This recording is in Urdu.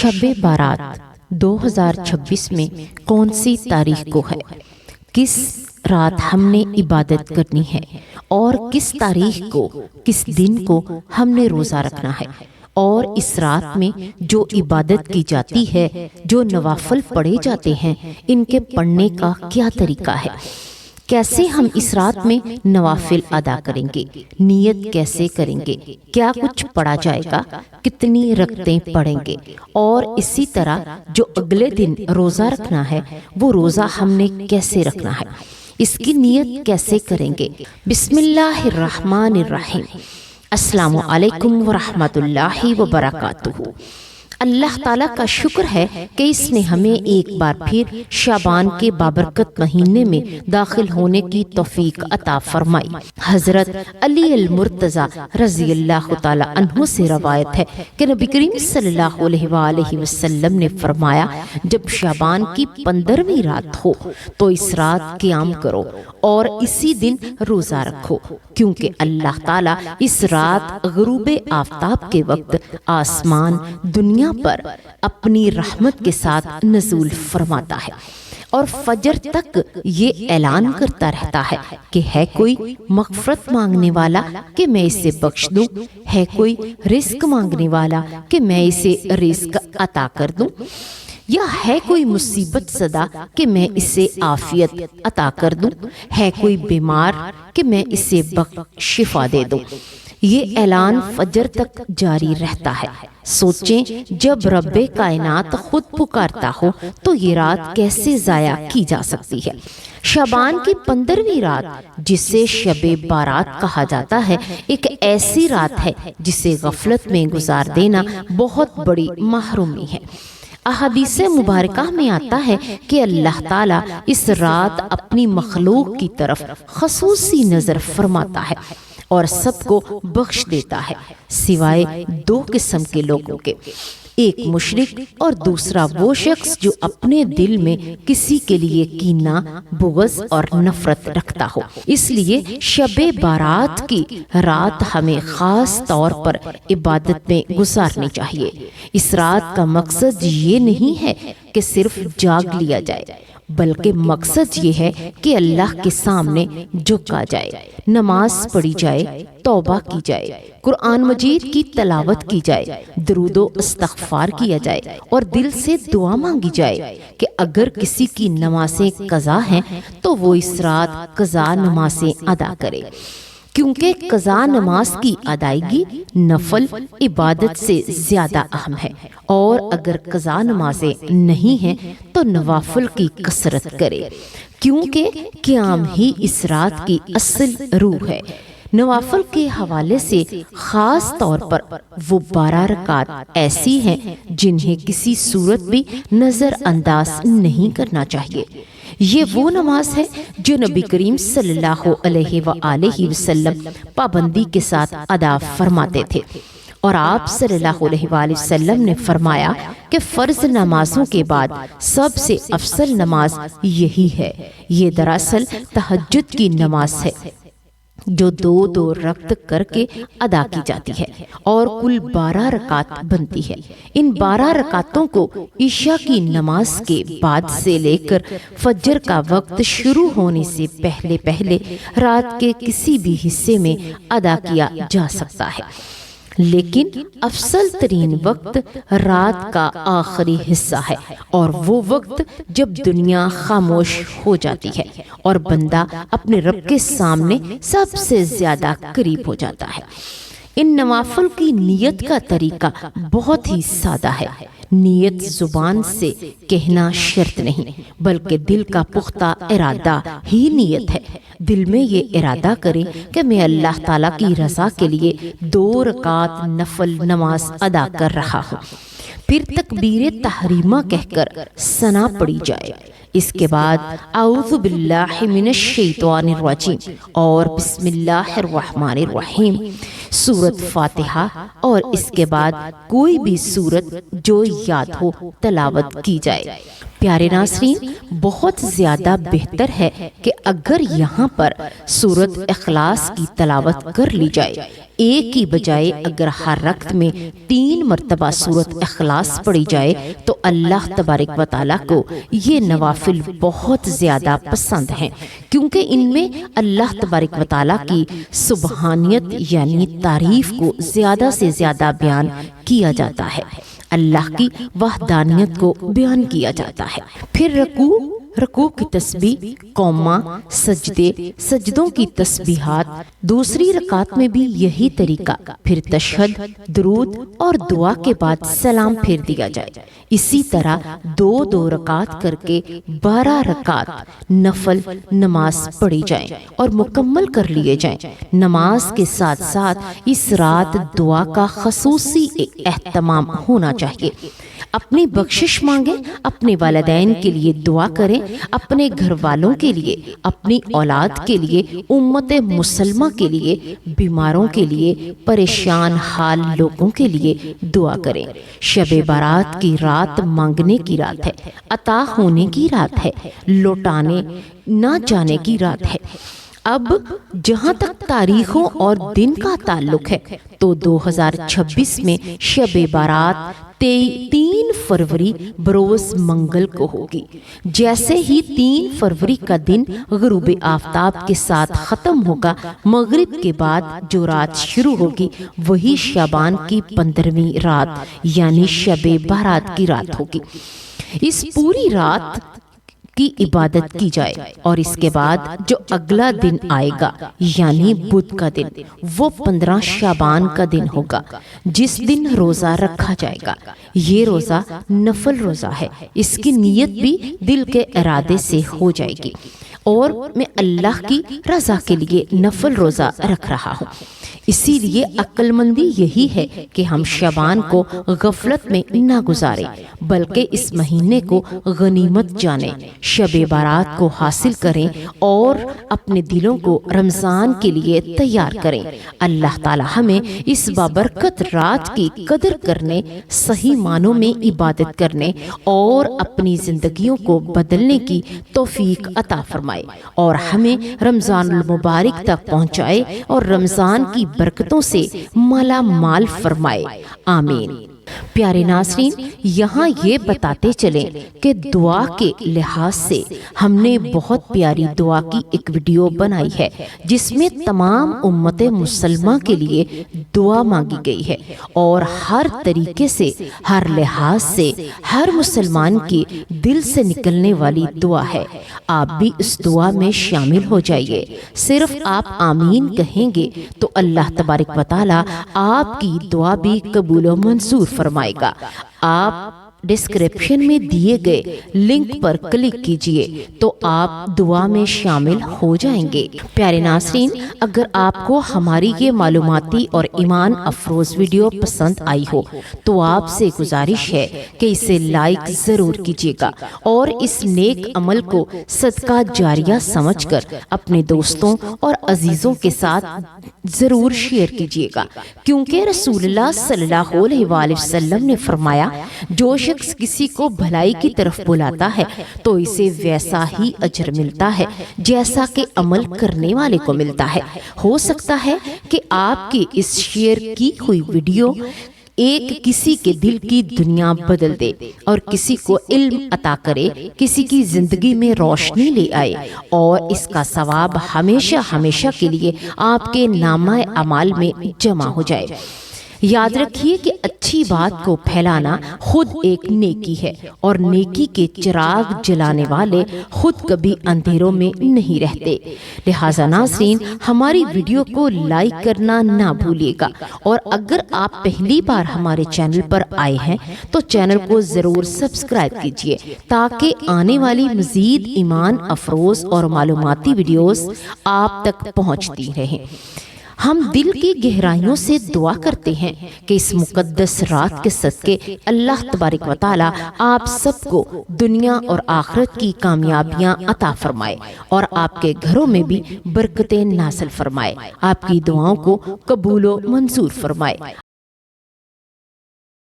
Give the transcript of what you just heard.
شب بارات 2026 میں کون سی تاریخ کو ہے؟ کس رات ہم نے عبادت کرنی ہے اور کس تاریخ کو، کس دن کو ہم نے روزہ رکھنا ہے؟ اور اس رات میں جو عبادت کی جاتی ہے، جو نوافل پڑھے جاتے ہیں، ان کے پڑھنے کا کیا طریقہ ہے؟ کیسے ہم اس رات میں نوافل ادا کریں گے؟ نیت کیسے کریں گے؟ کیا کچھ پڑھا جائے گا؟ کتنی رکعتیں پڑھیں گے؟ اور اسی طرح جو اگلے دن روزہ رکھنا ہے، وہ روزہ ہم نے کیسے رکھنا ہے؟ اس کی نیت کیسے کریں گے؟ بسم اللہ الرحمن الرحیم۔ السلام علیکم ورحمۃ اللہ وبرکاتہ۔ اللہ تعالیٰ کا شکر ہے کہ اس نے ہمیں ایک بار پھر شعبان کے بابرکت مہینے میں داخل ہونے کی توفیق عطا فرمائی۔ حضرت علی المرتضیٰ رضی اللہ تعالیٰ عنہ سے روایت ہے کہ نبی کریم صلی اللہ علیہ وآلہ وسلم نے فرمایا، جب شعبان کی 15ویں رات ہو تو اس رات قیام کرو اور اسی دن روزہ رکھو، کیونکہ اللہ تعالیٰ اس رات غروب آفتاب کے وقت آسمان دنیا پر اپنی رحمت کے ساتھ نزول فرماتا ہے اور فجر تک یہ اعلان کرتا رہتا ہے کہ ہے کوئی مغفرت مانگنے والا کہ میں اسے بخش دوں، ہے کوئی رزق مانگنے والا کہ میں اسے رزق عطا کر دوں، یا ہے کوئی مصیبت زدہ کہ میں اسے عافیت عطا کر دوں، ہے کوئی بیمار کہ میں اسے شفا دے دوں۔ یہ اعلان فجر تک جاری رہتا ہے۔ سوچیں، جب رب کائنات خود پکارتا ہو تو یہ رات کیسے ضائع کی جا سکتی ہے؟ شعبان کی 15ویں رات، جسے شب بارات کہا جاتا ہے، ایک ایسی رات ہے جسے غفلت میں گزار دینا بہت بڑی محرومی ہے۔ احادیث مبارکہ میں آتا ہے کہ اللہ تعالیٰ اس رات اپنی مخلوق کی طرف خصوصی نظر فرماتا ہے اور سب کو بخش دیتا ہے، سوائے 2 قسم کے لوگوں کے، ایک مشرک اور دوسرا وہ شخص جو اپنے دل میں کسی کے لیے کینہ، بغض اور نفرت رکھتا ہو۔ اس لیے شب بارات کی رات ہمیں خاص طور پر عبادت میں گزارنی چاہیے۔ اس رات کا مقصد یہ نہیں ہے کہ صرف جاگ لیا جائے، بلکہ مقصد یہ ہے کہ اللہ کے سامنے جھکا جائے، نماز پڑھی جائے، توبہ کی جائے، قرآن مجید کی تلاوت کی جائے، درود و استغفار کیا جائے اور دل سے دعا مانگی جائے کہ اگر کسی کی نمازیں قضا ہیں تو وہ اس رات قضا نمازیں ادا کرے، کیونکہ قضا نماز کی ادائیگی نفل عبادت سے زیادہ اہم ہے، اور اگر قضا نمازیں نہیں ہیں تو نوافل کی کثرت کرے، کیونکہ قیام ہی اس رات کی اصل روح ہے۔ نوافل کے حوالے سے خاص طور پر وہ 12 رکعات ایسی ہیں جنہیں کسی صورت بھی نظر انداز نہیں کرنا چاہیے۔ یہ وہ نماز ہے جو نبی کریم صلی اللہ علیہ وآلہ وسلم پابندی کے ساتھ ادا فرماتے تھے، اور آپ صلی اللہ علیہ وآلہ وسلم نے فرمایا کہ فرض نمازوں کے بعد سب سے افضل نماز یہی ہے۔ یہ دراصل تہجد کی نماز ہے جو 2 رکعت کر کے ادا کی جاتی ہے اور کل 12 رکعات بنتی ہے۔ ان 12 رکعتوں کو عشاء کی نماز کے بعد سے لے کر فجر کا وقت شروع ہونے سے پہلے رات کے کسی بھی حصے میں ادا کیا جا سکتا ہے، لیکن افضل ترین وقت رات کا آخری حصہ ہے، اور وہ وقت جب دنیا خاموش ہو جاتی ہے اور بندہ اپنے رب کے سامنے سب سے زیادہ قریب ہو جاتا ہے۔ ان نوافل کی نیت کا طریقہ بہت ہی سادہ ہے۔ نیت زبان سے کہنا شرط نہیں، بلکہ دل کا پختہ ارادہ ہی نیت ہے۔ دل میں یہ ارادہ کریں کہ میں اللہ تعالیٰ کی رضا کے لیے 2 رکعات نفل نماز ادا کر رہا ہوں، پھر تکبیر تحریمہ کہہ کر ثنا پڑھی جائے، اس کے بعد اعوذ باللہ من الشیطان الرجیم اور بسم اللہ الرحمن الرحیم سورت فاتحہ اور اس کے بعد کوئی بھی سورت جو یاد ہو تلاوت کی جائے۔ پیارے ناظرین، بہت زیادہ بہتر ہے کہ اگر یہاں پر سورت اخلاص کی تلاوت کر لی جائے، ایک کی بجائے اگر ہر رکعت میں 3 مرتبہ سورت اخلاص پڑھی جائے تو اللہ تبارک و تعالیٰ کو یہ نوافل بہت زیادہ پسند ہیں، کیونکہ ان میں اللہ تبارک و تعالیٰ کی سبحانیت یعنی تعریف کو زیادہ سے زیادہ بیان کیا جاتا ہے، اللہ کی وحدانیت کو بیان کیا جاتا ہے۔ پھر رکوع کی تسبیح، قوما، سجدے، سجدوں کی تسبیحات، دوسری رکعت میں بھی یہی طریقہ، پھر تشہد، درود اور دعا کے بعد سلام پھیر دیا جائے۔ اسی طرح 2 رکعت کر کے 12 رکعت نفل نماز پڑھی جائیں اور مکمل کر لیے جائیں۔ نماز کے ساتھ ساتھ اس رات دعا کا خصوصی اہتمام ہونا چاہیے۔ اپنی بخشش مانگیں، اپنے والدین کے لیے دعا کریں، اپنے گھر والوں کے لیے، اپنی اولاد کے لیے، امت مسلمہ کے لیے، بیماروں کے لیے، پریشان حال لوگوں کے لیے دعا کریں۔ شب بارات کی رات مانگنے کی رات ہے، عطا ہونے کی رات ہے، لوٹانے نہ جانے کی رات ہے۔ اب جہاں تک تاریخوں اور دن کا تعلق ہے تو 2026 میں شب بارات 3 فروری بروز منگل کو ہوگی۔ جیسے ہی 3 فروری کا دن غروب آفتاب کے ساتھ ختم ہوگا، مغرب کے بعد جو رات شروع ہوگی وہی شعبان کی 15ویں رات یعنی شب بارات کی رات ہوگی۔ اس پوری رات کی عبادت کی جائے اور اس کے بعد جو اگلا دن آئے گا یعنی بدھ کا دن، وہ 15 شعبان کا دن ہوگا جس دن روزہ رکھا جائے گا۔ یہ روزہ نفل روزہ ہے، اس کی نیت بھی دل کے ارادے سے ہو جائے گی اور میں اللہ کی رضا کے لیے نفل روزہ رکھ رہا ہوں۔ اسی لیے عقل مندی یہی ہے کہ ہم شعبان کو غفلت میں نہ گزاریں بلکہ اس مہینے کو غنیمت جانیں، شب بارات کو حاصل کریں اور اپنے دلوں کو رمضان کے لیے تیار کریں۔ اللہ تعالی ہمیں اس بابرکت رات کی قدر کرنے، صحیح معنوں میں عبادت کرنے اور اپنی زندگیوں کو بدلنے کی توفیق عطا فرمائے اور ہمیں رمضان المبارک تک پہنچائے اور رمضان کی برکتوں سے مالا مال فرمائے، آمین۔ پیارے ناظرین، یہاں یہ بتاتے چلیں کہ دعا کے لحاظ سے ہم نے بہت پیاری دعا کی ایک ویڈیو بنائی ہے جس میں تمام امت مسلمہ کے لیے دعا مانگی گئی ہے اور ہر طریقے سے، ہر لحاظ سے ہر مسلمان کی دل سے نکلنے والی دعا ہے۔ آپ بھی اس دعا میں شامل ہو جائیے۔ صرف آپ آمین کہیں گے تو اللہ تبارک و تعالی آپ کی دعا بھی قبول و منظور فرمائے گا۔ آپ ڈسکرپشن میں دیے گئے لنک پر کلک کیجئے تو آپ دعا میں شامل ہو جائیں گے۔ پیارے ناظرین، اگر آپ کو ہماری یہ معلوماتی اور ایمان افروز ویڈیو پسند آئی ہو تو آپ سے گزارش ہے کہ اسے لائک ضرور کیجئے گا اور اس نیک عمل کو صدقہ جاریہ سمجھ کر اپنے دوستوں اور عزیزوں کے ساتھ ضرور شیئر کیجئے گا، کیونکہ رسول اللہ صلی اللہ علیہ وآلہ وسلم نے فرمایا، جو شخص کسی کو بھلائی کی طرف بلاتا ہے تو اسے ویسا ہی اجر ملتا ہے جیسا کہ عمل کرنے والے کو ملتا ہے۔ ہو سکتا ہے کہ آپ کی اس شیئر کی ہوئی ویڈیو ایک کسی کے دل کی دنیا بدل دے اور کسی کو علم عطا کرے، کسی کی زندگی میں روشنی لے آئے اور اس کا ثواب ہمیشہ ہمیشہ کے لیے آپ کے نامہ اعمال میں جمع ہو جائے۔ یاد رکھیے کہ اچھی بات کو پھیلانا خود ایک نیکی ہے اور نیکی کے چراغ جلانے والے خود کبھی اندھیروں میں نہیں رہتے۔ لہٰذا ناظرین، ہماری ویڈیو کو لائک کرنا نہ بھولیے گا اور اگر آپ پہلی بار ہمارے چینل پر آئے ہیں تو چینل کو ضرور سبسکرائب کیجئے تاکہ آنے والی مزید ایمان افروز اور معلوماتی ویڈیوز آپ تک پہنچتی رہیں۔ ہم دل کی گہرائیوں سے دعا کرتے ہیں کہ اس مقدس رات کے صدقے اللہ تبارک و تعالی آپ سب کو دنیا اور آخرت کی کامیابیاں عطا فرمائے اور آپ کے گھروں میں بھی برکتیں نازل فرمائے، آپ کی دعاؤں کو قبول و منظور فرمائے۔